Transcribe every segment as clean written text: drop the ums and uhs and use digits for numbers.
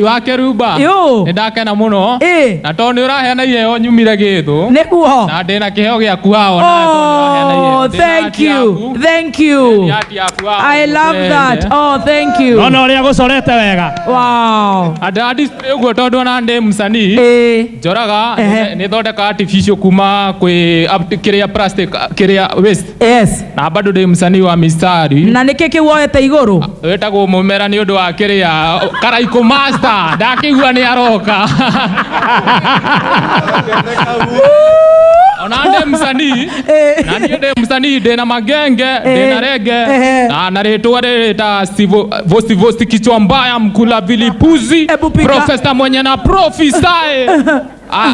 wake Ruba ndakena muno na to ni uraheana iheo nyumire githu niguo na ndina kiheo giaku hao na to ni uraheana iheo thank you I love that thank you ona uria gucorete wega wow adadi uguo tondu na ndi msanii njoraga ni thondeka artificial kuma kwi kiria plastic kiria waste yes na bado ndi msanii wa mistari na niki kiwoete iguru wetagwo mumera ni undu wa kiria karaiko master ndakigua ni aroka onande msanii na ni ndi msanii ndina magenge ndina rege na ritwa rita vosti kichwa mbaya mkula vilipuzi profesa mwenye na profisae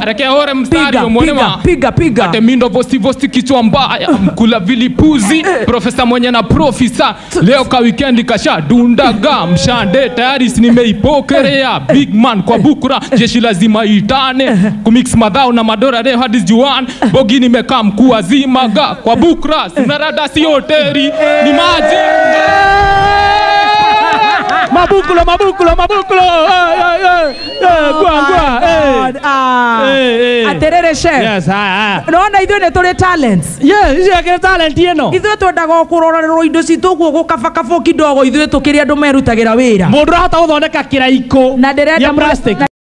reke hore mstari umonema piga ate mindo vosti kichwa mbaya mkula vilipuzi profesa mwenye na profisa leo ka weekend kasha dundaga mshande tayari nimeipokelea big man kwa bukura jeshi lazima itane kumix madhao na madora leo hadi juan bogi nimekaa mkuu wazima ga kwa bukura sinarada si hoteli ni maji mabukulo gwa aterere chef yes naona ithuĩ nĩ tũrĩ talents yes talent ĩno ithuĩ twendaga kũrorerwo indo citũ guo gũkabakabo kidogo ithuĩ tũkĩrĩ andũ merutagĩra wĩra mũndũ arahota gũthondeka kĩraiko na ndĩrenda